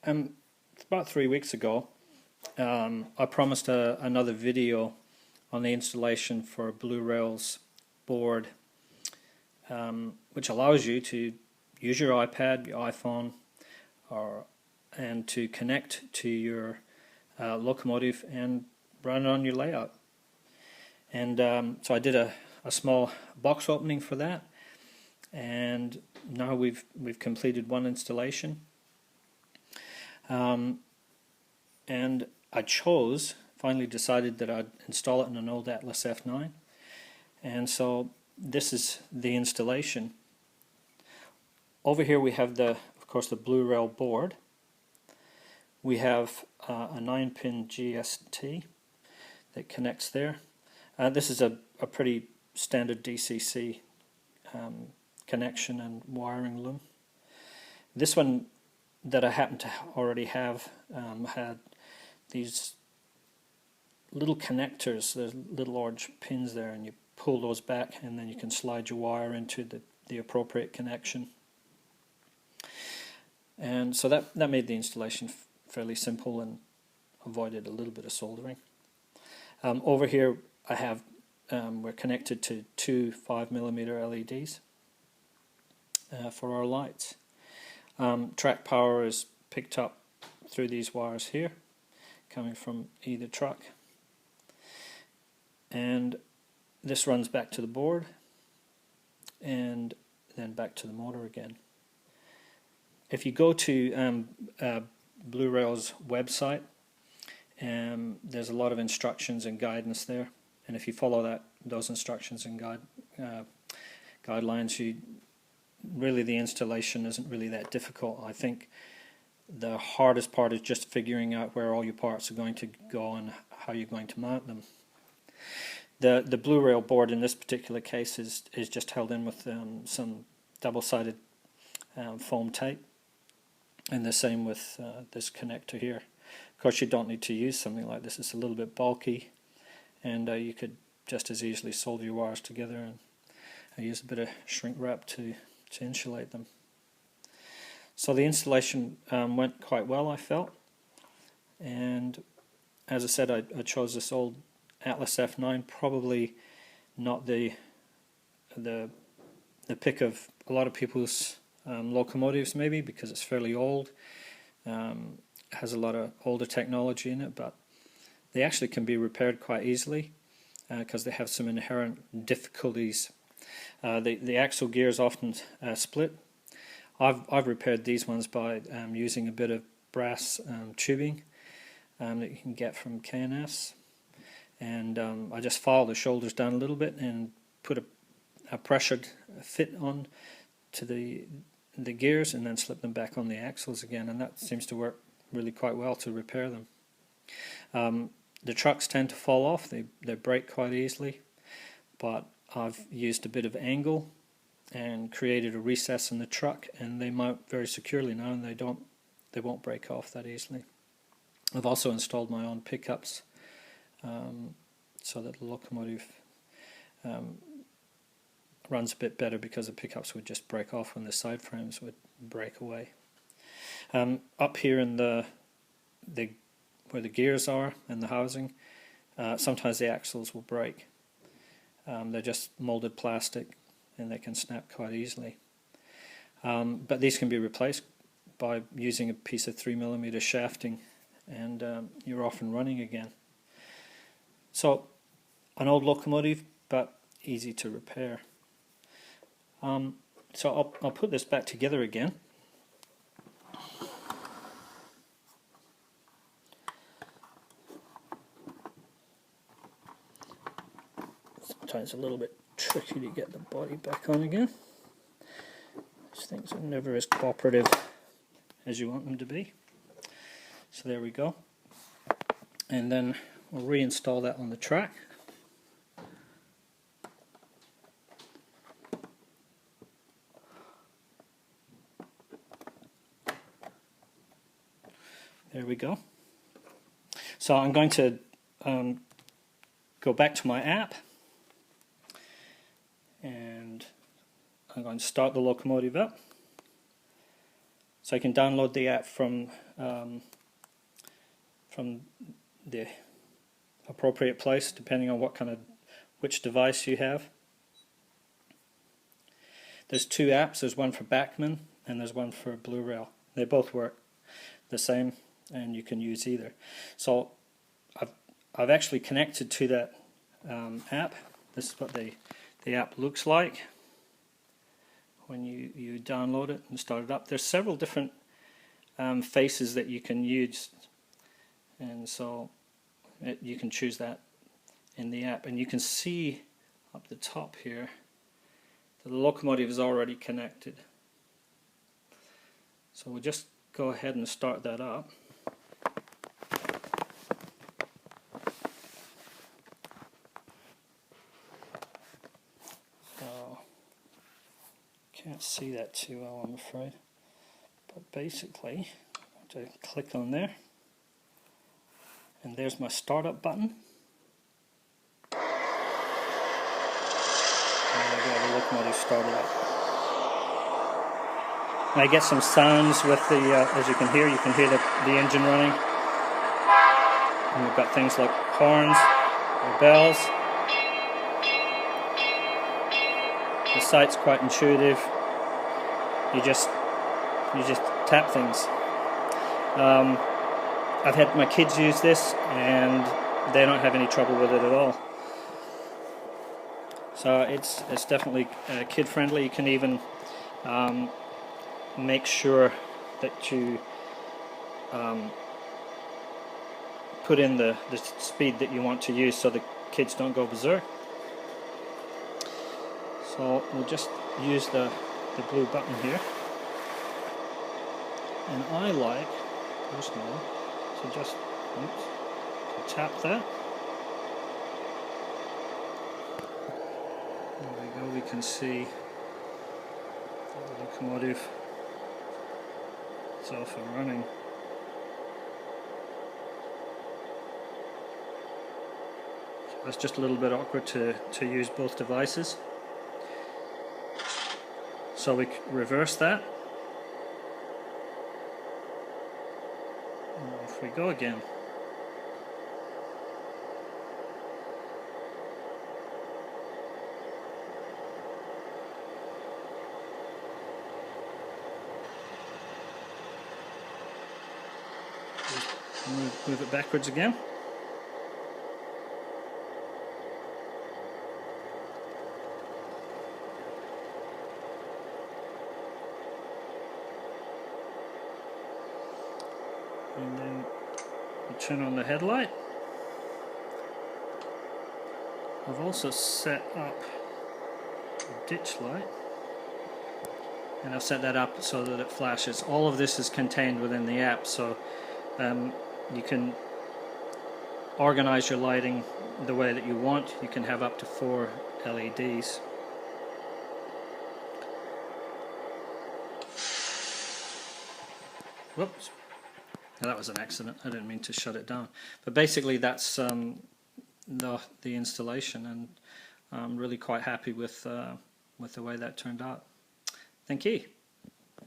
About 3 weeks ago, I promised another video on the installation for Bluerail's board, which allows you to use your iPad, your iPhone, and to connect to your locomotive and run it on your layout. And so I did a small box opening for that, and now we've completed one installation. And I finally decided that I'd install it in an old Atlas F9, and so this is the installation. Over here we have of course the Bluerail board. We have a 9-pin GST that connects there. This is a pretty standard DCC connection and wiring loom. This one that I happen to already have had these little connectors. There's little orange pins there, and you pull those back and then you can slide your wire into the appropriate connection. And so that made the installation fairly simple and avoided a little bit of soldering. Over here I have we're connected to two 5mm LEDs for our lights. Track power is picked up through these wires here, coming from either truck, and this runs back to the board and then back to the motor again. If you go to Bluerail's website, there's a lot of instructions and guidance there, and if you follow those instructions and guidelines, really the installation isn't really that difficult. I think the hardest part is just figuring out where all your parts are going to go and how you're going to mount them. The Bluerail board in this particular case is just held in with some double-sided foam tape, and the same with this connector here. Of course, you don't need to use something like this. It's a little bit bulky, and you could just as easily solder your wires together, and I use a bit of shrink wrap to insulate them. So the installation went quite well, I felt, and as I said, I chose this old Atlas F9, probably not the pick of a lot of people's locomotives, maybe because it's fairly old, has a lot of older technology in it, but they actually can be repaired quite easily because they have some inherent difficulties. The axle gears often split. I've repaired these ones by using a bit of brass tubing that you can get from K&S, and I just file the shoulders down a little bit and put a pressured fit on to the gears, and then slip them back on the axles again, and that seems to work really quite well to repair them. The trucks tend to fall off, they break quite easily, but I've used a bit of angle and created a recess in the truck, and they mount very securely now, and they won't break off that easily. I've also installed my own pickups so that the locomotive runs a bit better, because the pickups would just break off when the side frames would break away. Up here in where the gears are and the housing, sometimes the axles will break. They're just molded plastic, and they can snap quite easily. But these can be replaced by using a piece of 3mm shafting, and you're off and running again. So, an old locomotive, but easy to repair. So I'll put this back together again. Sometimes a little bit tricky to get the body back on again. These things are never as cooperative as you want them to be. So there we go. And then we'll reinstall that on the track. There we go. So I'm going to go back to my app, and I'm going to start the locomotive up. So you can download the app from the appropriate place depending on which device you have. There's two apps. There's one for Bachmann and there's one for Bluerail. They both work the same, and you can use either. So I've actually connected to that app. This is what the app looks like when you download it and start it up. There's several different faces that you can use, and so you can choose that in the app, and you can see up the top here that the locomotive is already connected. So we'll just go ahead and start that up. Can't see that too well, I'm afraid, but basically I have to click on there, and there's my startup button. And there we go, the locomotive started up. And I get some sounds with the, as you can hear the engine running. And we've got things like horns or bells. The site's quite intuitive. You just tap things. I've had my kids use this and they don't have any trouble with it at all. So it's definitely kid friendly. You can even make sure that you put in the speed that you want to use so the kids don't go berserk. So we'll just use the blue button here, and I like personally to just to tap that. There we go, we can see the locomotive is off and running. So that's just a little bit awkward to use both devices. So we reverse that. And off we go again. Move it backwards again. And then we turn on the headlight. I've also set up a ditch light, and I've set that up so that it flashes. All of this is contained within the app, so you can organize your lighting the way that you want. You can have up to 4 LEDs. Whoops. That was an accident. I didn't mean to shut it down. But basically that's the installation, and I'm really quite happy with the way that turned out. Thank you.